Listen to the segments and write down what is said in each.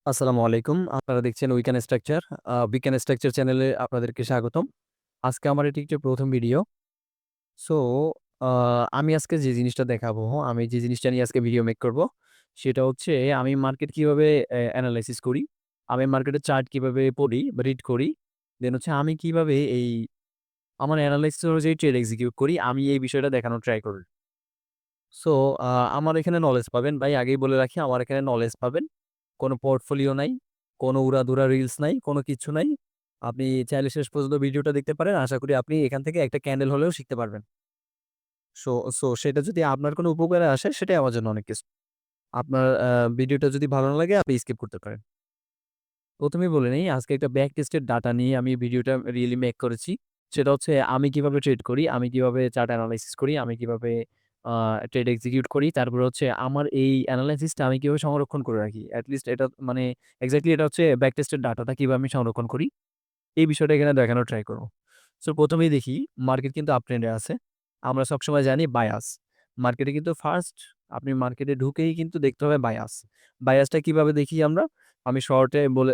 আসসালামু আলাইকুম। আপনারা দেখছেন উইকেন স্ট্রাকচার। উইকেন স্ট্রাকচার চ্যানেলে আপনাদেরকে স্বাগতম। আজকে আমার এটি একটি ১ম ভিডিও। সো আ আমি আজকে যে জিনিসটা দেখাবো, আমি যে জিনিসটা নিয়ে আজকে ভিডিও মেক করব, সেটা হচ্ছে আমি মার্কেট কিভাবে এনালাইসিস করি, আমি মার্কেটের চার্ট কিভাবে পড়ি বা রিড করি, দেন হচ্ছে আমি কিভাবে আমার এনালাইসিস অনুযায়ী ট্রেড এক্সিকিউট করি, আমি এই বিষয়টা দেখানোর ট্রাই করি। সো আ আমার এখানে নলেজ পাবেন ভাই, আগেই বলে রাখি আমার এখানে নলেজ পাবেন। কোনো পোর্টফোলিও নাই, কোনো উড়াধুরা রিলস নাই, কোনো কিচ্ছু নাই। আপনি চাইলে শেষ পর্যন্ত ভিডিওটা দেখতে পারেন। আশা করি আপনি এখান থেকে একটা ক্যান্ডেল হলেও শিখতে পারবেন। সো সো সেটা যদি আপনার কোনো উপকারে আসে সেটাই আমার জন্য অনেক কিছু। আপনার ভিডিওটা যদি ভালো না লাগে আপনি স্কিপ করতে পারেন। ১ম এই বলে নেই আজকে একটা ব্যাক টেস্টেড ডাটা নিয়ে আমি ভিডিওটা রিয়েলি মেক করেছি। সেটা হচ্ছে আমি কিভাবে ট্রেড করি, আমি কিভাবে চার্ট এনালাইসিস করি, আমি কিভাবে আ ট্রেড এক্সিকিউট করি। তারপরে হচ্ছে আমার এই এনালাইসিসটা আমি কিভাবে সংরক্ষণ করে রাখি। এট লিস্ট এটা মানে এক্সাক্টলি এটা হচ্ছে ব্যাক টেস্টেড ডাটাটা কিভাবে আমি সংরক্ষণ করি। এই বিষয়টা এখানে দেখানোর ট্রাই করব। সো ১ম এই দেখি মার্কেট কিন্তু আপ ট্রেন্ড এ আছে। আমরা সবসময় জানি বায়াস। মার্কেটে কিন্তু ফার্স্ট আপনি মার্কেটে ঢুকেই কিন্তু দেখতে হবে বায়াস। বায়াসটা কিভাবে দেখি আমরা? আমি শর্টে বলে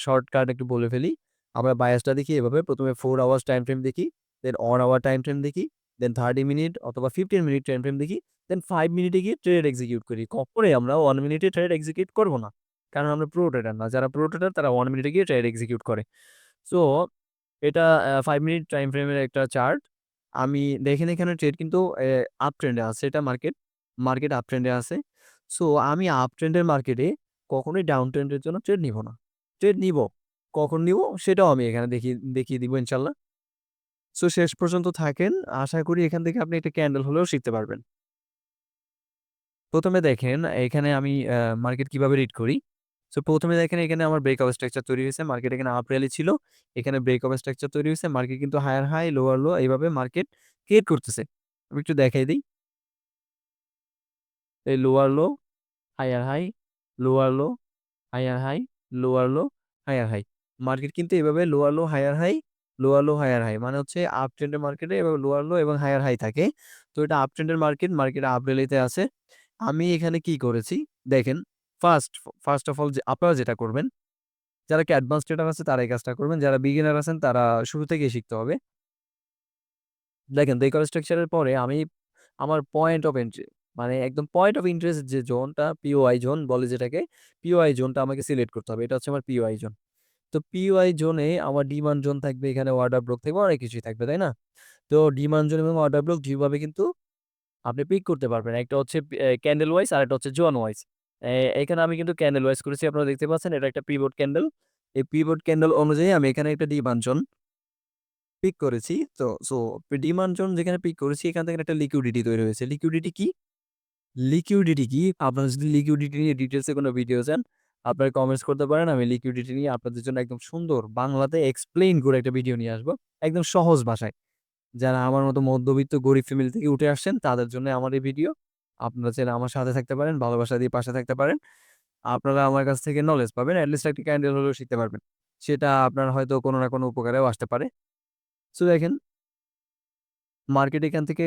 শর্টকাট একটু বলে ফেলি। আমরা বায়াসটা দেখি এভাবে ১ম এ 4 আওয়ার্স টাইম ফ্রেম দেখি, দেন অন আওয়ার টাইম ফ্রেম দেখি, দেন 30 মিনিট অথবা 15 মিনিট টাইম ফ্রেম দেখি, দেন 5 মিনিটে গিয়ে ট্রেড এক্সিকিউট করি। কখনোই আমরা 1 মিনিটে ট্রেড এক্সিকিউট করব না। কারণ আমরা প্রো ট্রেডার না। যারা প্রো ট্রেডার তারা 1 মিনিটে গিয়ে ট্রেড এক্সিকিউট করে। সো এটা 5 মিনিট টাইম ফ্রেমের একটা চার্ট। আমি দেখেন এখানে ট্রেড কিন্তু আপ ট্রেন্ড এ আছে এটা মার্কেট। মার্কেট আপ ট্রেন্ড এ আছে। সো আমি আপ ট্রেন্ড এর মার্কেটে কখনোই ডাউন ট্রেন্ড এর জন্য ট্রেড নিব না। ট্রেড নিব। কখন নিব সেটাও আমি এখানে দেখিয়ে দিব ইনশাআল্লাহ। সো শেষ পর্যন্ত থাকেন। আশা করি এখান থেকে আপনি একটা ক্যান্ডেল হলেও শিখতে পারবেন। ১ম এ দেখেন এখানে আমি মার্কেট কিভাবে রিড করি। সো ১ম এ দেখেন এখানে আমার ব্রেকআপ স্ট্রাকচার তৈরি হয়েছে। মার্কেট এখানে আপ র‍্যালি ছিল। এখানে ব্রেকআপ স্ট্রাকচার তৈরি হয়েছে। মার্কেট কিন্তু হায়ার হাই, লোয়ার লো এইভাবে মার্কেট ক্রিয়েট করতেছে। আমি একটু দেখাই দেই। এই lower low, higher high, lower low, higher high, lower low, higher high. Market কিন্তু এভাবে lower low, higher high, lower low, higher high. মানে হচ্ছে আপ ট্রেন্ডের মার্কেটে এভাবে লোয়ার লো এবং হায়ার হাই থাকে। তো এটা আপ ট্রেন্ডের মার্কেট, মার্কেট আপ র‍্যালিতে আছে। আমি এখানে কি করেছি দেখেন, ফার্স্ট ফার্স্ট অফ অল যে আপনারা যেটা করবেন, যারা কি অ্যাডভান্স ট্রেডার আছে তারা এই কাজটা করবেন। যারা বিগিনার আছেন তারা শুরু থেকেই শিখতে হবে। দেখেন ব্রেকআপ স্ট্রাকচার এর পরে আমি আমার পয়েন্ট অফ এন্ট্রি মানে একদম পয়েন্ট অফ ইন্টারেস্ট যে জোনটা পিওআই জোন বলে যেটাকে, পিওআই জোনটা আমাকে সিলেক্ট করতে হবে। এটা হচ্ছে আমার পিওআই জোন। তো পিওআই জোনে আমার ডিমান্ড জোন থাকবে, এখানে অর্ডার ব্লক থাকবে, অনেক কিছুই থাকবে, তাই না? তো ডিমান্ড জোন এবং অর্ডার ব্লক ২ ভাবে কিন্তু আপনি পিক করতে পারবেন। একটা হচ্ছে ক্যান্ডেল ওয়াইজ আরেকটা হচ্ছে জোন ওয়াইজ। এখানে আমি কিন্তু ক্যান্ডেল ওয়াইজ করেছি। আপনারা দেখতে পাচ্ছেন এটা একটা পিভট ক্যান্ডেল। এই পিভট ক্যান্ডেল অনুযায়ী আমি এখানে একটা ডিমান্ড জোন পিক করেছি। সো ডিমান্ড জোন যেখানে পিক করেছি এখান থেকে একটা লিকুইডিটি তৈরি হয়েছে। লিকুইডিটি কি? লিকুইডিটি কি? আপনারা যদি লিকুইডিটি নিয়ে ডিটেইলস এ কোনো ভিডিও চান, আপনারা কমেন্টস করতে পারেন। আমি লিকুইডিটি নিয়ে আপনাদের জন্য একদম সুন্দর বাংলাতে এক্সপ্লেইন করে একটা ভিডিও নিয়ে আসবো। একদম সহজ ভাষায়। যারা আমার মতো মধ্যবিত্ত গরিব ফ্যামিলি থেকে উঠে আসছেন তাদের জন্য আমার এই ভিডিও। আপনারা চাইলে আমার সাথে থাকতে পারেন, ভালোবাসা দিয়ে পাশে থাকতে পারেন। আপনারা আমার কাছ থেকে নলেজ পাবেন। এট লিস্ট একটা ক্যান্ডেল হলেও শিখতে পারবেন। সেটা আপনার হয়তো কোনো না কোনো উপকারেও আসতে পারে। সো দেখেন মার্কেট এখান থেকে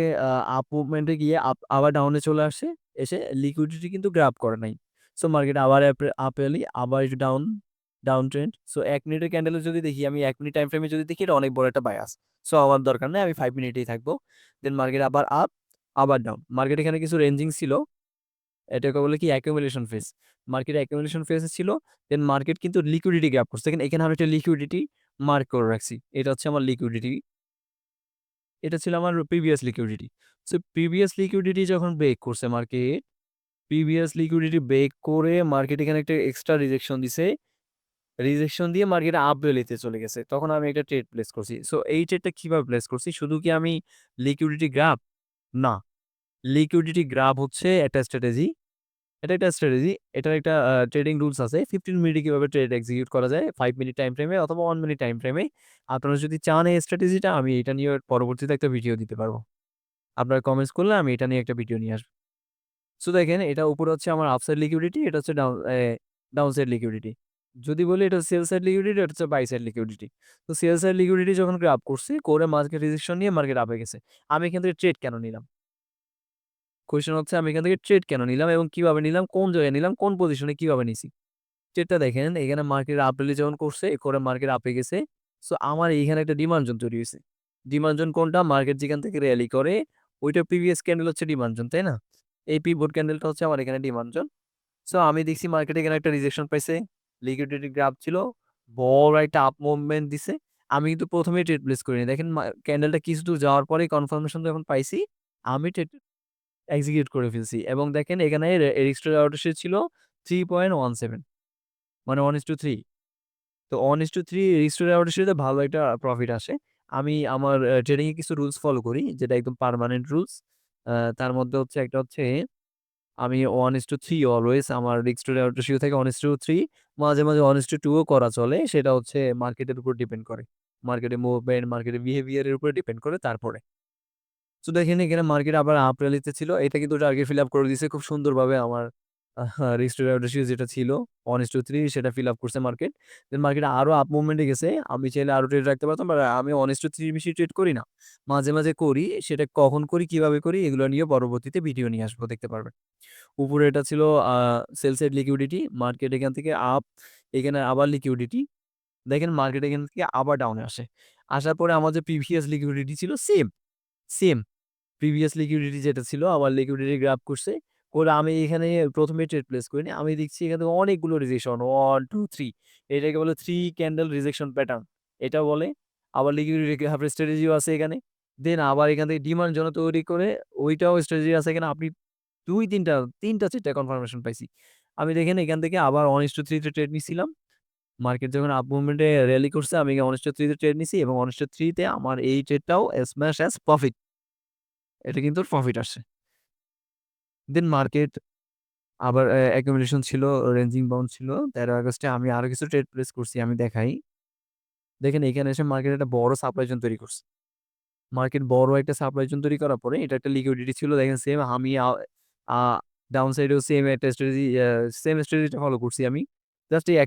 আপ মুভমেন্ট এ গিয়ে আবার ডাউন এ চলে আসে। এসে লিকুইডিটি কিন্তু গ্রাব করে নাই। সো মার্কেট আবার আপ র্যালি, আবার একটু ডাউন ট্রেন্ড। সো ১ মিনিটের ক্যান্ডেলে যদি দেখি, আমি ১ মিনিট টাইম ফ্রেমে যদি দেখি এটা অনেক বড় একটা বায়াস। সো আমার দরকার নাই। আমি ৫ মিনিটেই থাকবো। দেন মার্কেট আবার আপ, আবার ডাউন। মার্কেট এখানে কিছু রেঞ্জিং ছিল। এটাকে বলে কি accumulation phase. Market accumulation phase এ ছিল। দেন মার্কেট কিন্তু লিকুইডিটি গ্রাব করছে। দেখেন এখানে আমি একটা লিকুইডিটি মার্ক করে রাখছি। এটা হচ্ছে আমার লিকুইডিটি। এটা ছিল আমার previous liquidity. So previous liquidity যখন ব্রেক করছে মার্কেট, প্রিভিয়াস লিকুইডিটি ব্রেক করে মার্কেট এখানে একটা এক্সট্রা রিজেকশন দিছে। রিজেকশন দিয়ে মার্কেট আপ ভ্যালিতে চলে গেছে। তখন আমি একটা ট্রেড প্লেস করছি। সো এই ট্রেডটা কিভাবে প্লেস করছি? শুধু কি আমি লিকুইডিটি গ্রাব? না। লিকুইডিটি গ্রাব হচ্ছে একটা স্ট্র্যাটেজি। এটা একটা স্ট্র্যাটেজি। এটার একটা ট্রেডিং রুলস আছে। 15 মিনিটে কিভাবে ট্রেড এক্সিকিউট করা যায়, 5 মিনিট টাইম ফ্রেমে অথবা 1 মিনিট টাইম ফ্রেমে। আপনারা যদি চান এই স্ট্র্যাটেজিটা আমি এটা নিয়ে পরবর্তীতে একটা ভিডিও দিতে পারব। আপনারা কমেন্টস করলে আমি এটা নিয়ে একটা ভিডিও নিয়ে আসব। সো দেখেন এটা উপরে হচ্ছে আমার আপ সাইড লিকুইডিটি, এটা হচ্ছে ডাউন সাইড লিকুইডিটি। যদি বলি এটা সেল সাইড লিকুইডিটি, এটা হচ্ছে বাই সাইড লিকুইডিটি। তো সেল সাইড লিকুইডিটি যখন গ্রাব করছি, করে মার্কেট রিজেকশন নিয়ে মার্কেট আপে গেছে। আমি এখান থেকে ট্রেড কেন নিলাম? কোয়েশ্চেন হচ্ছে আমি এখান থেকে ট্রেড কেন নিলাম এবং কিভাবে নিলাম, কোন জায়গায় নিলাম, কোন পজিশনে কিভাবে নিছি? ট্রেডটা দেখেন এখানে মার্কেট আপ র্যালি যখন করছে, করে মার্কেট আপে গেছে। সো আমার এইখানে একটা ডিমান্ড জোন তৈরি হইছে। ডিমান্ড জোন কোনটা? মার্কেট যেখান থেকে র‍্যালি করে ওইটার প্রিভিয়াস ক্যান্ডেল হচ্ছে ডিমান্ড জোন, তাই না? এই পিভট ক্যান্ডেলটা হচ্ছে আমার এখানে ডিমান্ড জোন। সো আমি দেখছি মার্কেট এখানে একটা রিজেকশন পাইছে। লিকুইডিটি গ্রাফ ছিল। বড় একটা আপ মুভমেন্ট দিছে। আমি কিন্তু ১ম এই ট্রেড প্লেস করিনি। দেখেন ক্যান্ডেলটা কিছু দূর যাওয়ার পরেই কনফার্মেশন যখন পাইছি, আমি ট্রেড এক্সিকিউট করে ফেলছি। এবং দেখেন এখানে রেজিস্টার অর্ডার শেয়ার ছিল 3.17, মানে 1:3। তো 1:3 রেজিস্টার অর্ডার শেয়ারে ভালো একটা প্রফিট আসে। আমি আমার ট্রেডিং এ কিছু রুলস ফলো করি যেটা একদম পার্মানেন্ট রুলস। তার মধ্যে হচ্ছে একটা হচ্ছে আমি 1:3 অলওয়েজ আমার রিস্ক টু রেওয়ার্ড রেশিও থাকে 1:3। মাঝে, মাঝে 1:2 ও করা চলে। সেটা হচ্ছে মার্কেটের উপর ডিপেন্ড করে। মার্কেটের মুভমেন্ট, মার্কেটের বিহেভিয়ার এর উপরে ডিপেন্ড করে তারপরে। সো দেখেন এখানে মার্কেট আবার আপ র‍্যালিতে ছিল। এটা কিন্তু টার্গেট ফিল আপ করে দিছে খুব সুন্দরভাবে আমার রিস্ক টু রেওয়ার্ড রেশিও যেটা ছিল 1:3 সেটা ফিল আপ করছে মার্কেট। দেন মার্কেট আরো আপ মুভমেন্ট এ গেছে। আমি চাইলে আরো ট্রেড রাখতে পারতাম। বাট আমি 1:3 এর বেশি ট্রেড করি না। মাঝে, মাঝে করি। সেটা কখন করি, কিভাবে করি এগুলো নিয়ে পরবর্তীতে ভিডিও নিয়ে আসবো, দেখতে পারবেন। উপরে এটা ছিল সেল সাইড লিকুইডিটি, মার্কেট এখান থেকে আপ, এখানে আবার লিকুইডিটি। দেখেন মার্কেট এখান থেকে আবার ডাউনে আসে। আসার পরে আমার যে প্রিভিয়াস লিকুইডিটি ছিল সেম, সেম। প্রিভিয়াস লিকুইডিটি যেটা ছিল আবার লিকুইডিটি গ্রাব করছে। করে আমি এখানে ১ম এ ট্রেড প্লেস করিনি। আমি দেখছি এখানে অনেকগুলো রিজেকশন 1, 2, 3, এটাকে বলে 3 ক্যান্ডেল রিজেকশন প্যাটার্ন। এটা বলে। আবার লিকুইডিটি গ্রাফ স্ট্র্যাটেজিও আছে এখানে। দেন আবার এখান থেকে ডিমান্ড জোন তৈরি করে ওইটাও স্ট্র্যাটেজি আছে এখানে। আপনি ২-৩ টা ৩ টা কনফার্মেশন পাইছি। আমি দেখেন এখান থেকে আবার 1:3 তে ট্রেড নিছিলাম। মার্কেট যখন আপ মুভমেন্ট এ র‍্যালি করছে আমি 1:3 তে ট্রেড নিছি এবং 1:3 তে আমার এই ট্রেডটাও স্ম্যাশ অ্যাজ প্রফিট। এটা কিন্তু প্রফিট আসছে। দেন মার্কেট আবার অ্যাকুমুলেশন ছিল, রেঞ্জিং বাউন্ড ছিল। ১৩ আগস্টে আমি আরো কিছু ট্রেড প্লেস করছি, আমি দেখাই। দেখেন এখানে এসে মার্কেট একটা বড় সাপ্লাই জোন তৈরি করছে। মার্কেট বড় একটা সাপ্লাই জোন তৈরি করার পরে এটা একটা লিকুইডিটি ছিল। দেখেন সেম আমি আ ডাউন সাইডেও সেম একটা স্ট্র্যাটেজি সেম স্ট্র্যাটেজিটা ফলো করছি আমি। জাস্ট এই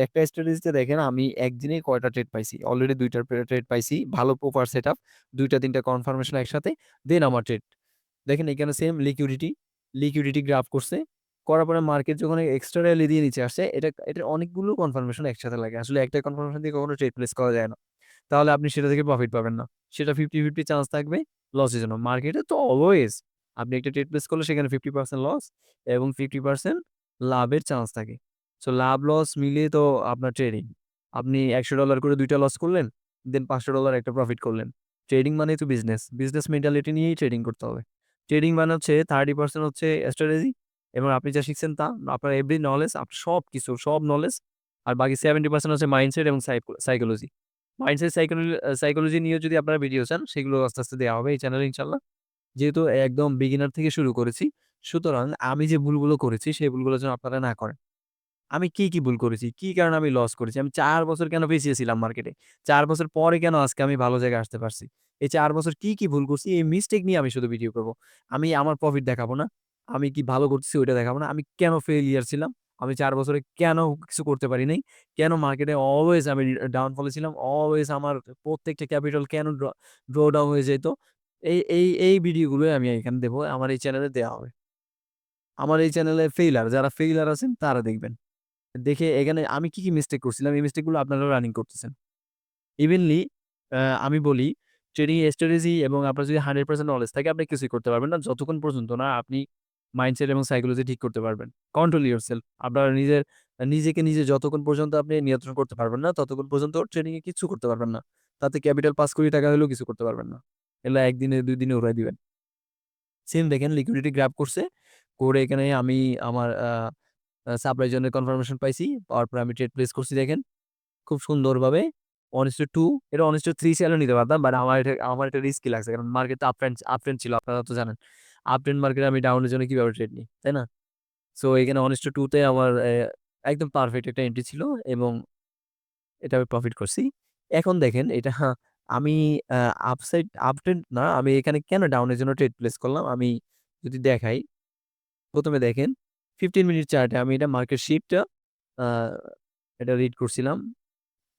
একটা স্ট্র্যাটেজিতে দেখেন আমি একদিনে কয়টা ট্রেড পাইছি। অলরেডি ২ টা ট্রেড পাইছি। ভালো প্রপার সেটআপ। ২ টা ৩ টা কনফার্মেশন একসাথে। দেন আমার ট্রেড। দেখেন এখানে সেম লিকুইডিটি গ্রাফ করছে। করার পরে মার্কেট যখন এক্সট্রা র্যালি দিয়ে নিচে আসছে, এটার অনেকগুলো কনফার্মেশন একসাথে লাগে। আসলে একটা কনফার্মেশন দিয়ে কখনো ট্রেড প্লেস করা যায় না। তাহলে আপনি সেটা থেকে প্রফিট পাবেন না। সেটা 50-50 চান্স থাকবে লসের জন্য। মার্কেটে তো অলওয়েজ আপনি একটা ট্রেড প্লেস করলে সেখানে 50% লস এবং 50% লাভের চান্স থাকে। সো লাভ লস মিলিয়ে তো আপনার ট্রেডিং। আপনি $১০০ করে ২ টা লস করলেন, দেন $৫০০ একটা প্রফিট করলেন। ট্রেডিং মানেই তো বিজনেস। বিজনেস মেন্টালিটি নিয়েই ট্রেডিং করতে হবে। ট্রেডিং মানে হচ্ছে 30% হচ্ছে স্ট্র্যাটেজি এবং আপনি যা শিখছেন তা, আপনার এভরি নলেজ, আপনার সবকিছু, সব নলেজ। আর বাকি 70% হচ্ছে মাইন্ডসেট এবং সাইকোলজি। মাইন্ডসেট সাইকোলজি নিয়েও যদি আপনারা ভিডিও চান, সেগুলো আস্তে, আস্তে দেয়া হবে এই চ্যানেলে ইনশাআল্লাহ। যেহেতু একদম বিগিনার থেকে শুরু করেছি, সুতরাং আমি যে ভুলগুলো করেছি, সেই ভুলগুলো যেন আপনারা না করেন। আমি কি ভুল করেছি? কি কারণে আমি লস করেছি? আমি ৪ বছর কেন পিছিয়ে ছিলাম মার্কেটে? ৪ বছর পরে কেন আজকে আমি ভালো জায়গায় আসতে পারছি? এই ৪ বছর কি ভুল করছি? এই মিস্টেক নিয়ে আমি শুধু ভিডিও করব। আমি আমার প্রফিট দেখাবো না। আমি কি ভালো করতেছি ওইটা দেখাবো না। আমি কেন ফেইলিয়ার ছিলাম? আমি ৪ বছরে কেন কিছু করতে পারি নাই? কেন মার্কেটে অলওয়েজ আমি ডাউনফল এ ছিলাম? অলওয়েজ আমার প্রত্যেকটা ক্যাপিটাল কেন ড্র ডাউন হয়ে যাইত? এই ভিডিওগুলোই আমি এখানে দেব। আমার এই চ্যানেলে দেয়া হবে। আমার এই চ্যানেলে যারা ফেইলার আছেন তারা দেখবেন। দেখে এখানে আমি কি মিস্টেক করছিলাম, এই মিস্টেক গুলো আপনারাও রানিং করতেছেন। ইভেনলি আমি বলি ট্রেডিং স্ট্র্যাটেজি এবং আপনার যদি 100% নলেজ থাকে আপনি কিছুই করতে পারবেন না। যতক্ষণ পর্যন্ত না আপনি মাইন্ডসেট এবং সাইকোলজি ঠিক করতে পারবেন। Control yourself. আপনার নিজেকে নিজে যতক্ষণ পর্যন্ত আপনি নিয়ন্ত্রণ করতে পারবেন না, ততক্ষণ পর্যন্ত ট্রেডিং এ কিচ্ছু করতে পারবেন না। তাতে ক্যাপিটাল ৳৫,০০,০০,০০০ হলেও কিছু করতে পারবেন না। এগুলা ১ দিনে ২ দিনে উড়ায় দিবেন। সেম দেখেন লিকুইডিটি গ্র্যাব করছে। করে এখানে আমি আমার সাপ্লাই জোনের কনফার্মেশন পাইছি। পাওয়ার পরে আমি ট্রেড প্লেস করছি দেখেন। খুব সুন্দরভাবে 1:2 এটা 1:3 চাইলেও নিতে পারতাম। বাট আমার এটা রিস্কি লাগছে। কারণ মার্কেট তো আপ ট্রেন্ড ছিল আপনারা তো জানেন। আপ ট্রেন্ড মার্কেটে আমি ডাউন এর জন্য কিভাবে ট্রেড নিই, তাই না? সো এখানে 1:2 তে আমার একদম পারফেক্ট একটা এন্ট্রি ছিল এবং এটা আমি প্রফিট করছি। এখন দেখেন এটা আমি আ আপ ট্রেন্ড না, আমি এখানে কেন ডাউন এর জন্য ট্রেড প্লেস করলাম আমি যদি দেখাই, ১ম এ দেখেন 15 মিনিট চার্টে আমি এটা মার্কেট শিফটটা আ এটা রিড করছিলাম।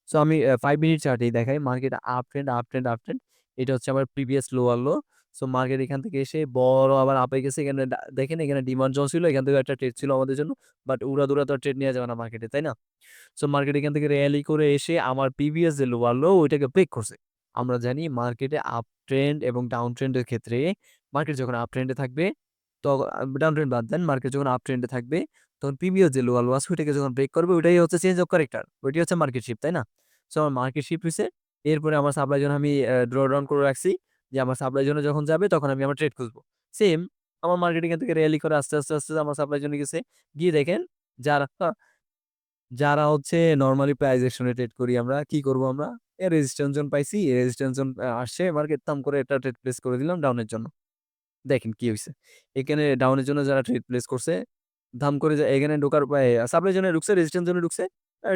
সো আমি 5 মিনিট চার্টেই দেখাই মার্কেট আপ ট্রেন্ড। এটা হচ্ছে আমার প্রিভিয়াস লোয়ার লো। সো মার্কেট এখান থেকে এসে বড় আবার আপে গেছে। এখানে দেখেন এখানে ডিমান্ড জোন ছিল। এখান থেকে একটা ট্রেড ছিল আমাদের জন্য। বাট উড়াদুরা তো আর ট্রেড নেওয়া যাবে না মার্কেটে, তাই না? সো মার্কেট এখান থেকে র্যালি করে এসে আমার প্রিভিয়াস যে লোয়ার লো ওইটাকে ব্রেক করছে। আমরা জানি মার্কেটে আপ ট্রেন্ড এবং ডাউন ট্রেন্ড এর ক্ষেত্রে মার্কেট যখন আপ ট্রেন্ড এ থাকবে ডাউন ট্রেন্ড বাদ দেন, মার্কেট যখন আপ ট্রেন্ড এ থাকবে তখন প্রিভিয়াস যে লোয়ার লো আছে ওইটাকে যখন ব্রেক করবে ওইটাই হচ্ছে চেঞ্জ অফ ক্যারেক্টার। ওইটাই হচ্ছে মার্কেট শিফট, তাই না? সো আমার মার্কেট শিফট হইছে। এরপরে আমার সাপ্লাই জোন আমি ড্র ডাউন করে রাখছি যে আমার সাপ্লাই জোনে যখন যাবে তখন আমি আমার ট্রেড খুঁজবো। সেম আমার মার্কেট এখান থেকে র্যালি করে আস্তে আমার সাপ্লাই জোনে গেছে। গিয়ে দেখেন যারা যারা হচ্ছে নরমালি প্রাইস অ্যাকশনে ট্রেড করি আমরা, কি করব আমরা? রেজিস্ট্যান্স জোন পাইছি, রেজিস্ট্যান্স জোন আসছে, মার্কেট দাম করে একটা ট্রেড প্লেস করে দিলাম ডাউনের জন্য। দেখেন কি হইছে। এখানে ডাউনের জন্য যারা ট্রেড প্লেস করছে, দাম করে এখানে ঢোকার সাপ্লাই জোনে ঢুকছে, রেজিস্ট্যান্স জোনে ঢুকছে,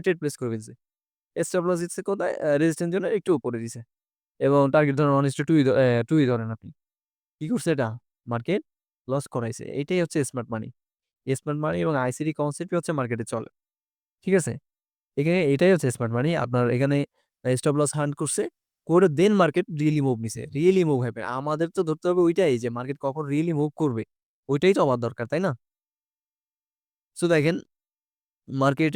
ট্রেড প্লেস করে ফেলছে। স্টপ লস দিচ্ছে কোথায়? রেজিস্ট্যান্স জোনের একটু উপরে দিছে। এবং টার্গেট ধরেন 1:2 2 ই ধরেন আপনি। কি করছে এটা? মার্কেট লস করাইছে। এটাই হচ্ছে স্মার্ট মানি। স্মার্ট মানি এবং আইসিডি কনসেপ্টই হচ্ছে মার্কেটে চলে। ঠিক আছে? এখানে এটাই হচ্ছে স্মার্ট মানি। আপনার এখানে স্টপ লস হান্ট করছে। করে দেন মার্কেট রিয়েলি মুভ নিছে। রিয়েলি মুভ হবে। আমাদের তো ধরতে হবে ওইটাই যে মার্কেট কখন রিয়েলি মুভ করবে। ওইটাই তো আমার দরকার, তাই না? সো দেখেন মার্কেট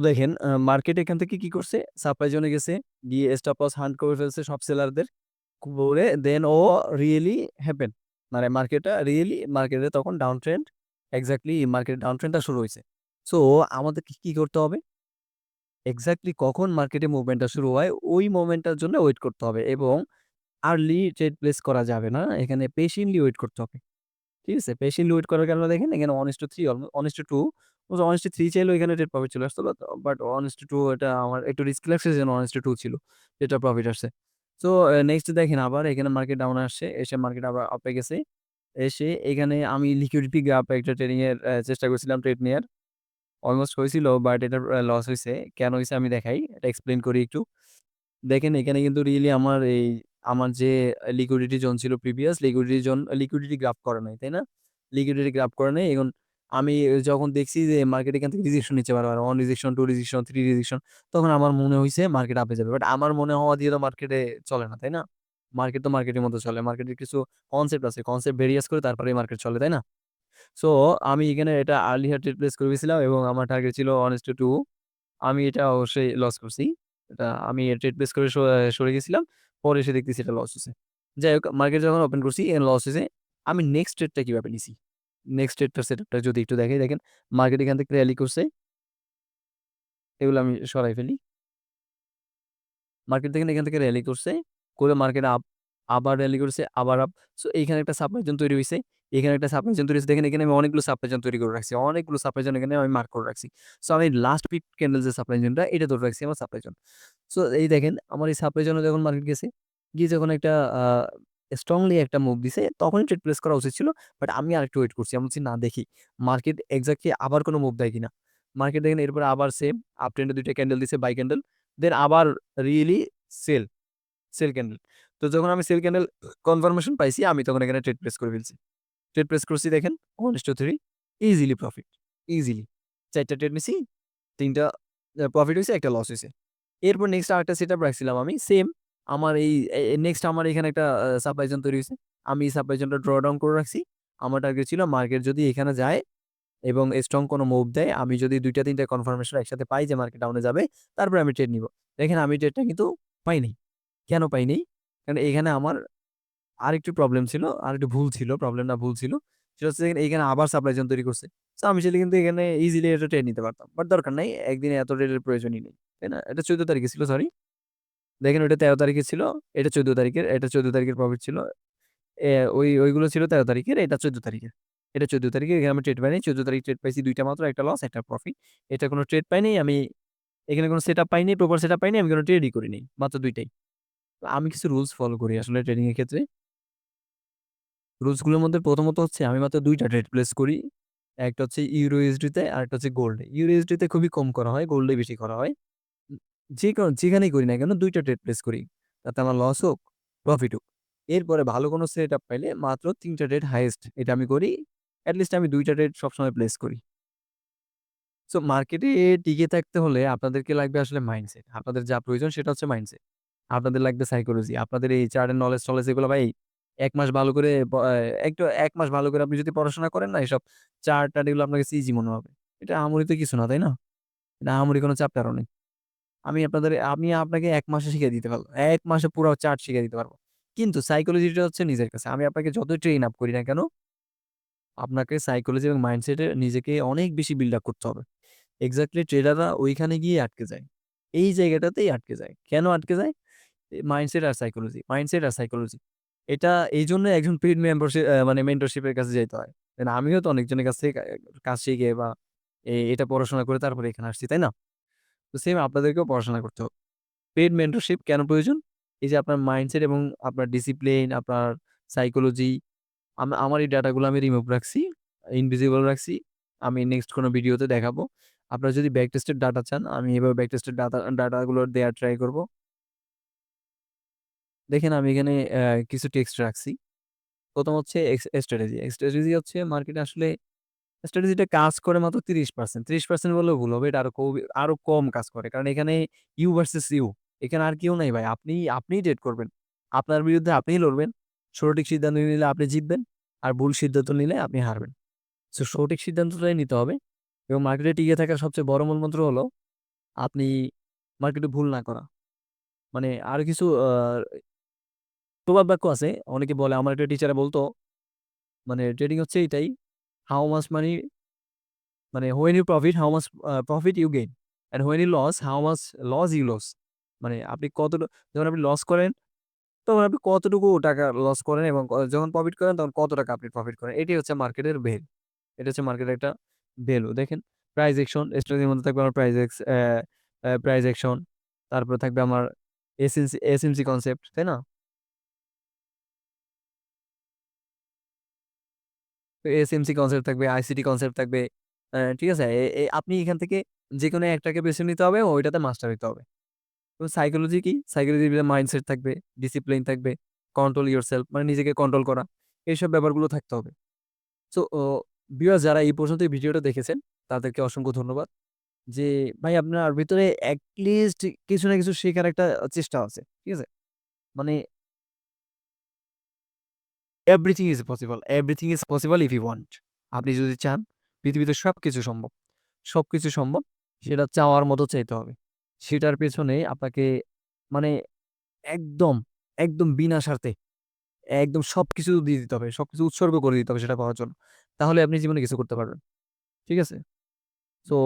দেখেন মার্কেট এখান থেকে কি করছে? সাপ্লাই জোনে গেছে। গিয়ে স্টপ লস হান্ট করে ফেলছে সব সেলারদের। করে দেন ও রিয়েলি হ্যাপেন। মানে মার্কেটটা রিয়েলি মার্কেটে তখন down trend exactly market down ট্রেন্ডটা শুরু হইছে। সো আমাদেরকে কি করতে হবে? এক্সাক্টলি কখন মার্কেটে মুভমেন্টটা শুরু হয় ওই মোমেন্টটার জন্য ওয়েট করতে হবে এবং আর্লি ট্রেড প্লেস করা যাবে না। এখানে পেশেন্টলি ওয়েট করতে হবে। ঠিক আছে? পেশেন্টলি ওয়েট করার কারণে দেখেন এখানে 1:3 1:2 1:3 চাইলেও এখানে ট্রেড প্রফিট চলে আসতো। বাট 1:2 এটা আমার একটু রিস্ক লাগছে যেজন্য 1:2 ছিল। যেটা প্রফিট আসছে। সো নেক্সট দেখেন আবার এখানে মার্কেট ডাউন আসছে। এসে মার্কেট আবার আপে গেছে। এসে এখানে আমি লিকুইডিটি গ্যাপ একটা ট্রেডিং এর চেষ্টা করছিলাম ট্রেড নেয়ার। অলমোস্ট হয়েছিল বাট এটার লস হইছে। কেন হইছে আমি দেখাই। এটা এক্সপ্লেইন করি একটু। দেখেন এখানে কিন্তু রিয়েলি আমার যে লিকুইডিটি জোন ছিল প্রিভিয়াস লিকুইডিটি গ্রাব করে নাই, তাই না? লিকুইডিটি গ্রাব করে নাই। এখন আমি যখন দেখছি যে মার্কেট এখান থেকে রিজেকশন নিচ্ছে বারবার 1 রিজেকশন, 2 রিজেকশন, 3 রিজেকশন তখন আমার মনে হইছে মার্কেট আপে যাবে। বাট আমার মনে হওয়া দিয়ে তো মার্কেটে চলে না, তাই না? মার্কেট তো মার্কেটের মতো চলে। মার্কেটের কিছু কনসেপ্ট আছে। কনসেপ্ট ভেরিয়াস করে তারপরেই মার্কেট চলে, তাই না? সো আমি এখানে এটা আর্লি হার্ট ট্রেড প্লেস করে গেছিলাম এবং আমার টার্গেট ছিল 1:2 আমি এটা অবশ্যই লস করছি। এটা আমি ট্রেড প্লেস করে সরে গেছিলাম। পরে এসে দেখতেছি এটা লস হইছে। যাই হোক মার্কেট যখন ওপেন করছি এখানে লস হইছে। আমি নেক্সট ট্রেডটা কিভাবে নিছি? নেক্সট ট্রেডটার সেটআপটা যদি একটু দেখাই দেখেন মার্কেট এখান থেকে র‍্যালি করছে। এগুলো আমি সরাই ফেলি। মার্কেট দেখেন এখান থেকে র‍্যালি করছে। করে মার্কেট আবার র‍্যালি করছে, আবার আপ। সো এইখানে একটা সাপ্লাই জোন তৈরি হইছে। এখানে একটা সাপ্লাই জোন তৈরি হইছে। দেখেন এখানে আমি অনেকগুলো সাপ্লাই জোন তৈরি করে রাখছি। অনেকগুলো সাপ্লাই জোন এখানে আমি মার্ক করে রাখছি। সো আমি লাস্ট পিক ক্যান্ডেল যে সাপ্লাই জোনটা এটা ধরে রাখছি আমার সাপ্লাই জোন। সো এই দেখেন আমার এই সাপ্লাই জোনে যখন মার্কেট গেছে, গিয়ে যখন একটা স্ট্রংলি একটা মুভ দিছে তখনই ট্রেড প্লেস করা উচিত ছিল। বাট আমি আরেকটু ওয়েট করছি। আমি বলছি না দেখি মার্কেট এক্সাক্টলি আবার কোন মুভ দেয় কিনা। মার্কেট দেখেন এরপরে আবার সেম আপ ট্রেন্ডে ২ টা ক্যান্ডেল দিছে বাই ক্যান্ডেল। দেন আবার রিয়েলি সেল, সেল ক্যান্ডেল। তো যখন আমি সেল ক্যান্ডেল কনফার্মেশন পাইছি আমি তখন এখানে ট্রেড প্লেস করে ফেলছি। ট্রেড প্লেস করছি দেখেন 1:3 ইজিলি প্রফিট। ইজিলি ৪ টা ট্রেড নিছি, ৩ টা প্রফিট হইছে, ১ টা লস হইছে। এরপর নেক্সট আরেকটা সেটআপ রাখছিলাম আমি। সেম আমার এই নেক্সট আমার এখানে একটা সাপ্লাই জোন তৈরি হইছে। আমি এই সাপ্লাই জোনটা ড্র ডাউন করে রাখছি। আমার টার্গেট ছিল মার্কেট যদি এখানে যায় এবং স্ট্রং কোনো মুভ দেয়, আমি যদি ২ টা ৩ টা কনফার্মেশন একসাথে পাই যে মার্কেট ডাউনে যাবে, তারপরে আমি ট্রেড নিবো। দেখেন আমি ট্রেডটা কিন্তু পাই নাই। কেন পাই নাই? কারণ এখানে আমার আরেকটু প্রবলেম ছিল, আরেকটু ভুল ছিল। প্রবলেম না ভুল ছিল। সেটা হচ্ছে এইখানে আবার সাপ্লাই জোন তৈরি করছে। সো আমি চাইলে কিন্তু এখানে ইজিলি এটা ট্রেড নিতে পারতাম। বাট দরকার নাই। একদিনে এত ট্রেডের প্রয়োজনই নেই। তাই না? এটা ১৪ তারিখে ছিল সরি। দেখেন ওইটা ১৩ তারিখে ছিল। এটা ১৪ তারিখের। এটা ১৪ তারিখের প্রফিট ছিল। ওইগুলো ছিল ১৩ তারিখের। এটা ১৪ তারিখের। এটা ১৪ তারিখে এখানে আমি ট্রেড পাই নাই। ১৪ তারিখ ট্রেড পাইছি ২ টা মাত্র। ১ টা লস, ১ টা প্রফিট। এটা কোন ট্রেড পাই নাই। আমি এখানে কোন সেটআপ পাইনি, প্রপার সেটআপ পাইনি। আমি কোন ট্রেডই করি নাই। মাত্র ২ টাই। তো আমি কিছু রুলস ফলো করি আসলে ট্রেডিং এর ক্ষেত্রে। রুলস গুলোর মধ্যে প্রথমত হচ্ছে আমি মাত্র ২ টা ট্রেড প্লেস করি। একটা হচ্ছে ইউরো ইউএসডি তে আরেকটা হচ্ছে গোল্ডে। ইউরো ইউএসডি তে খুবই কম করা হয়, গোল্ডে বেশি করা হয়। উম যেখানেই করি না কেন ২ টা ট্রেড প্লেস করি। তাতে আমার লস হোক, প্রফিট হোক। এরপরে ভালো কোনো সেটআপ পাইলে মাত্র ৩ টা ট্রেড হাইয়েস্ট এটা আমি করি। এট লিস্ট আমি ২ টা ট্রেড সবসময় প্লেস করি। সো মার্কেটে টিকে থাকতে হলে আপনাদেরকে লাগবে আসলে মাইন্ডসেট। আপনাদের যা প্রয়োজন সেটা হচ্ছে মাইন্ডসেট। আপনাদের লাগবে সাইকোলজি। আপনাদের এই চার্টের নলেজ-টলেজ এগুলো ভাই ১ মাস ভালো করে একটু ১ মাস ভালো করে আপনি যদি পড়াশোনা করেন না, এসব চার্ট-টার্ট এগুলো আপনার কাছে ইজি মনে হবে। এটা আহামরি তো কিছু না, তাই না? এটা আহামরি কোনো চ্যাপ্টারও নেই। আমি আপনাকে ১ মাসে শিখিয়ে দিতে পারব। ১ মাসে পুরো চার্ট শিখিয়ে দিতে পারব। কিন্তু সাইকোলজিটা হচ্ছে নিজের কাছে। আমি আপনাকে যতই ট্রেইন আপ করি না কেন, আপনাকে সাইকোলজি এবং মাইন্ডসেটে নিজেকে অনেক বেশি বিল্ড আপ করতে হবে। এক্সাক্টলি ট্রেডাররা ওইখানে গিয়ে আটকে যায়। এই জায়গাটাতেই আটকে যায়। কেন আটকে যায়? মাইন্ডসেট আর সাইকোলজি, মাইন্ডসেট আর সাইকোলজি। এটা এইজন্য একজন পেইড মেম্বারশিপ মানে মেন্টরশিপ এর কাছে যাইতে হয়। দেন আমিও তো অনেকজনের কাছ থেকে কাজ শিখে বা এটা পড়াশোনা করে তারপরে এখানে আসছি, তাই না? তো সেম আপনাদেরকেও পড়াশোনা করতে হবে। পেইড মেন্টরশিপ কেন প্রয়োজন? এই যে আপনার মাইন্ডসেট এবং আপনার ডিসিপ্লিন, আপনার সাইকোলজি, আমার এই ডাটাগুলো আমি রিমুভ রাখছি, ইনভিজিবল রাখছি। আমি নেক্সট কোনো ভিডিওতে দেখাবো। আপনারা যদি ব্যাক টেস্টেড ডাটা চান, আমি এভাবে ব্যাক টেস্টেড ডাটাগুলো দেয়ার ট্রাই করব। দেখেন আমি এখানে কিছু টেক্সট রাখছি। ১ম হচ্ছে স্ট্র্যাটেজি। স্ট্র্যাটেজি হচ্ছে মার্কেটে আসলে স্ট্র্যাটেজিটা কাজ করে মাত্র ৩০%। ৩০% বললেও ভুল হবে। এটা আরো কম কাজ করে। কারণ এখানে ইউ ভার্সাস ইউ। এখানে আর কেউ নাই ভাই। আপনিই ট্রেড করবেন। আপনার বিরুদ্ধে আপনিই লড়বেন। সঠিক সিদ্ধান্ত নিলে আপনি জিতবেন। আর ভুল সিদ্ধান্ত নিলে আপনি হারবেন। সো সঠিক সিদ্ধান্তটাই নিতে হবে এবং মার্কেটে টিকে থাকার সবচেয়ে বড় মূলমন্ত্র হলো আপনি মার্কেটে ভুল না করা। মানে আরো কিছু প্রবাদ বাক্য আছে। অনেকে বলে আমার একটা টিচারে বলত মানে ট্রেডিং হচ্ছে এটাই, হাউ মাচ মানি মানে when you profit how much profit you gain and when you lose how much loss you lose মানে আপনি যখন আপনি লস করেন তখন আপনি কতটুকু টাকা লস করেন এবং যখন প্রফিট করেন তখন কত টাকা আপনি প্রফিট করেন। এটাই হচ্ছে মার্কেটের ভেল। এটা হচ্ছে মার্কেটের একটা ভ্যালু। দেখেন প্রাইস অ্যাকশন স্ট্র্যাটেজির মধ্যে থাকবে আমার প্রাইস অ্যাকশন, তারপরে থাকবে আমার এসএমসি কনসেপ্ট, তাই না? তো এসএমসি কনসেপ্ট থাকবে, আইসিটি কনসেপ্ট থাকবে। ঠিক আছে? এ এ আপনি এখান থেকে যেকোনো একটাকে বেছে নিতে হবে, ওইটাতে মাস্টার হইতে হবে। তো সাইকোলজি কি? সাইকোলজির ভিতরে মাইন্ডসেট থাকবে, ডিসিপ্লিন থাকবে, কন্ট্রোল ইয়োরসেলফ মানে নিজেকে কন্ট্রোল করা। এইসব ব্যাপারগুলো থাকতে হবে। সো ভিউয়ার্স যারা এই পর্যন্ত এই ভিডিওটা দেখেছেন, তাদেরকে অসংখ্য ধন্যবাদ। যে ভাই আপনার ভিতরে এট লিস্ট কিছু না কিছু শেখার একটা চেষ্টা আছে। ঠিক আছে? মানে everything is possible if you want. আপনি যদি চান, পৃথিবীতে সবকিছু সম্ভব। সবকিছু সম্ভব। সেটা চাওয়ার মতো চাইতে হবে। সেটার পেছনে আপনাকে মানে একদম, একদম বিনা স্বার্থে একদম সবকিছু দিয়ে দিতে হবে। সবকিছু উৎসর্গ করে দিতে হবে সেটা পাওয়ার জন্য। তাহলে আপনি জীবনে কিছু করতে পারবেন। ঠিক আছে? সো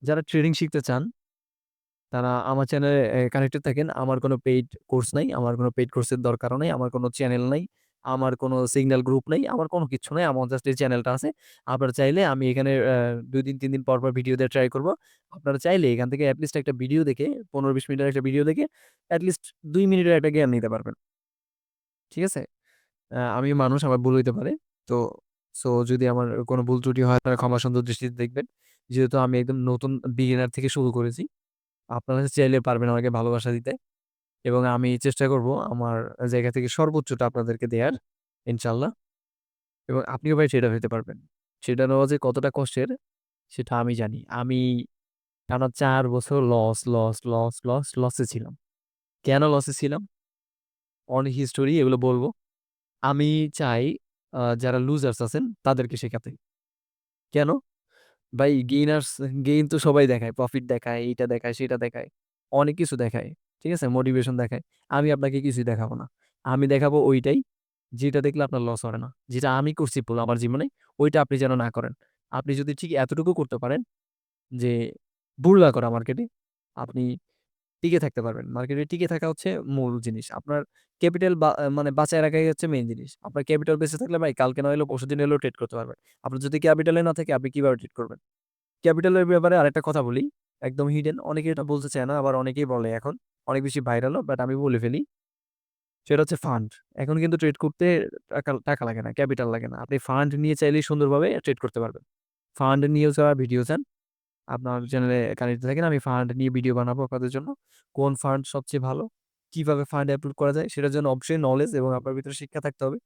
যারা ট্রেডিং শিখতে চান তারা আমার চ্যানেলে কানেক্টেড থাকেন। আমার কোনো পেইড কোর্স নাই। আমার কোনো পেইড কোর্সের দরকারও নাই। আমার কোনো চ্যানেল নাই। আমার কোনো সিগন্যাল গ্রুপ নাই। আমার কোনো কিচ্ছু নাই। আমার জাস্ট এই চ্যানেলটা আছে। আপনারা চাইলে আমি এখানে ২ দিন ৩ দিন পর ভিডিও দেওয়ার ট্রাই করব। আপনারা চাইলে এখান থেকে এটলিস্ট একটা ভিডিও দেখে ১৫-২০ মিনিটের একটা ভিডিও দেখে এটলিস্ট ২ মিনিটের একটা জ্ঞান নিতে পারবেন। ঠিক আছে? আমিও মানুষ, আমার ভুল হইতে পারে। তো যদি আমার কোনো ভুল ত্রুটি হয় আপনারা ক্ষমা সুন্দর দৃষ্টিতে দেখবেন। যেহেতু আমি একদম নতুন বিগিনার থেকে শুরু করেছি। আপনারা চাইলে পারবেন আমাকে ভালোবাসা দিতে এবং আমি চেষ্টা করব আমার জায়গা থেকে সর্বোচ্চটা আপনাদেরকে দেয়ার ইনশাআল্লাহ এবং আপনিও ভাই ট্রেডার হইতে পারবেন। ট্রেডার হওয়া যে কতটা কষ্টের সেটা আমি জানি। আমি টানা ৪ বছর লসে ছিলাম। কেন লসে ছিলাম? অনেক হিস্টোরি এগুলো বলব। আমি চাই যারা লুজার্স আছেন তাদেরকে শেখাতে। কেন? ভাই গেইন তো সবাই দেখায়। প্রফিট দেখায়, এইটা দেখায়, সেটা দেখায়। অনেক কিছু দেখায়। ঠিক আছে? মোটিভেশন দেখায়। আমি আপনাকে কিছুই দেখাবো না। আমি দেখাবো ওইটাই যেটা দেখলে আপনার লস হবে না। যেটা আমি করছি ভুল আমার জীবনে, ওইটা আপনি যেন না করেন। আপনি যদি ঠিক এতটুকু করতে পারেন যে ভুল না করা মার্কেটে, আপনি টিকে থাকতে পারবেন। মার্কেটে টিকে থাকা হচ্ছে মূল জিনিস। আপনার ক্যাপিটাল মানে বাঁচায় রাখাই হচ্ছে মেইন জিনিস। আপনার ক্যাপিটাল বেঁচে থাকলে ভাই কালকে না হইলেও পরশুদিন হইলেও ট্রেড করতে পারবেন। আপনার যদি ক্যাপিটালে না থাকে আপনি কিভাবে ট্রেড করবেন? ক্যাপিটালের ব্যাপারে আরেকটা কথা বলি। একদম হিডেন। অনেকে এটা বলতে চায় না, আবার অনেকেই বলে এখন। অনেক বেশি ভাইরালও বাট আমি বলে ফেলি। সেটা হচ্ছে ফান্ড। এখন কিন্তু ট্রেড করতে টাকা লাগে না, ক্যাপিটাল লাগে না। আপনি ফান্ড নিয়ে চাইলেই সুন্দরভাবে ট্রেড করতে পারবেন। ফান্ড নিয়েও যারা ভিডিও চান, আপনার চ্যানেলে কানেক্টেড থাকেন। আমি ফান্ড নিয়ে ভিডিও বানাবো আপনাদের জন্য। কোন ফান্ড সবচেয়ে ভালো, কিভাবে ফান্ড এপ্রুভ করা যায় সেটার জন্য অবশ্যই নলেজ এবং আপনার ভিতরে শিক্ষা থাকতে হবে।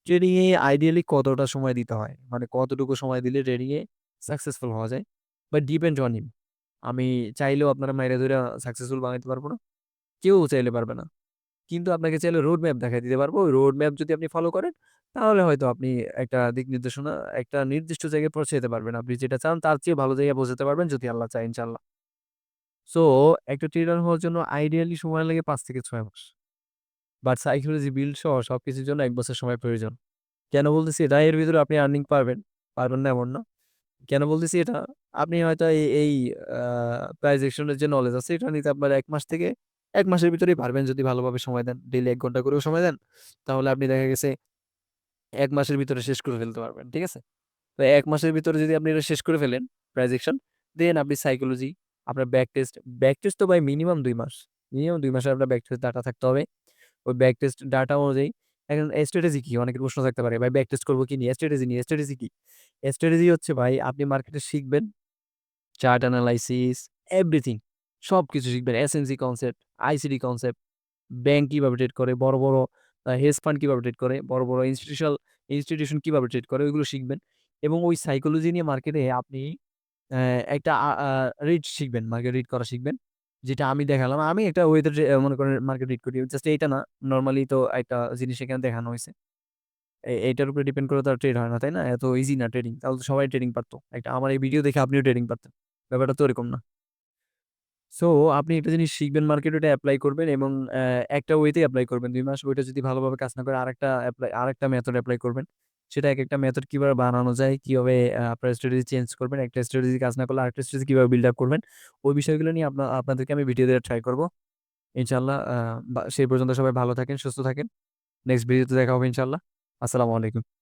ট্রেডিং এ আইডিয়ালি কতটা সময় দিতে হয়? মানে কতটুকু সময় দিলে ট্রেডিং এ সাকসেসফুল হওয়া যায়? But depend on him. আমি চাইলেও আপনারা মাইরা ধইরা সাকসেসফুল বানাইতে পারব না। কেউ চাইলে পারবে না। কিন্তু আপনাকে চাইলে রোড ম্যাপ দেখায় দিতে পারবো। ওই রোড ম্যাপ যদি আপনি ফলো করেন, তাহলে হয়তো আপনি একটা দিক নির্দেশনা একটা নির্দিষ্ট জায়গায় পৌঁছে যেতে পারবেন। আপনি যেটা চান তার চেয়ে ভালো জায়গায় পৌঁছাতে পারবেন যদি আল্লাহ চায় ইনশাআল্লাহ। সো একটা ট্রেডার হওয়ার জন্য আইডিয়ালি সময় লাগে ৫ থেকে ৬ মাস। বাট সাইকোলজি বিল্ড সহ সবকিছুর জন্য ১ বছর সময় প্রয়োজন। কেন বলতেছি এটা? এর ভিতরে আপনি আর্নিং পারবেন, পারবেন না এমন না। কেন বলতেছি এটা? আপনি হয়তো এই আ প্রাইস অ্যাকশন এর যে নলেজ আছে এটা নিতে আপনার ১ মাস থেকে ১ মাসের ভিতরেই পারবেন যদি ভালোভাবে সময় দেন। ডেইলি ১ ঘন্টা করেও সময় দেন। তাহলে আপনি দেখা গেছে ১ মাসের ভিতরে শেষ করে ফেলতে পারবেন। ঠিক আছে? তো ১ মাসের ভিতরে যদি আপনি এটা শেষ করে ফেলেন প্রাইজেকশন, দেন আপনি সাইকোলজি, আপনার ব্যাক টেস্ট তো ভাই মিনিমাম ২ মাস। মিনিমাম ২ মাসের আপনার ব্যাক টেস্ট ডাটা থাকতে হবে। ওই ব্যাক টেস্ট ডাটা অনুযায়ী এখন স্ট্র্যাটেজি কি? অনেকের প্রশ্ন থাকতে পারে, ভাই ব্যাক টেস্ট করব কি নিয়ে? স্ট্র্যাটেজি নিয়ে। স্ট্র্যাটেজি কি? স্ট্র্যাটেজি হচ্ছে ভাই আপনি মার্কেটে শিখবেন, চার্ট এনালাইসিস, এভরিথিং সবকিছু শিখবেন। SNC concept, ICD concept, bank কিভাবে ট্রেড করে, বড়, বড় হেজ ফান্ড কিভাবে ট্রেড করে, বড়, বড় ইনস্টিটিউশন কিভাবে ট্রেড করে ওইগুলো শিখবেন। এবং ওই সাইকোলজি নিয়ে মার্কেটে আপনি অ্যা একটা আ আ রিড শিখবেন, মার্কেট রিড করা শিখবেন। যেটা আমি দেখালাম। আমি একটা ওয়েতে মনে করেন মার্কেট রিড করি। জাস্ট এইটা না। নরমালি তো একটা জিনিস এখানে দেখানো হইছে। এইটার উপরে ডিপেন্ড করে তো আর ট্রেড হয় না, তাই না? এত ইজি না ট্রেডিং। তাহলে তো সবাই ট্রেডিং পারত। একটা আমার এই ভিডিও দেখে আপনিও ট্রেডিং পারতেন। ব্যাপারটা তো এরকম না। সো আপনি একটা জিনিস শিখবেন মার্কেটে ওটা এপ্লাই করবেন এবং একটা ওয়েতেই এপ্লাই করবেন ২ মাস। ওইটা যদি ভালোভাবে কাজ না করে আরেকটা মেথড এপ্লাই করবেন। সেটা একেকটা মেথড কিভাবে বানানো যায়, কিভাবে আপনার স্ট্র্যাটেজি চেঞ্জ করবেন, একটা স্ট্র্যাটেজি কাজ না করলে আরেকটা স্ট্র্যাটেজি কিভাবে বিল্ড আপ করবেন। ওই বিষয়গুলো নিয়ে আপনাদেরকে আমি ভিডিও দেওয়ার ট্রাই করব। ইনশাআল্লাহ সেই পর্যন্ত সবাই ভালো থাকেন, সুস্থ থাকেন। নেক্সট ভিডিওতে দেখা হবে ইনশাআল্লাহ। আসসালামু আলাইকুম।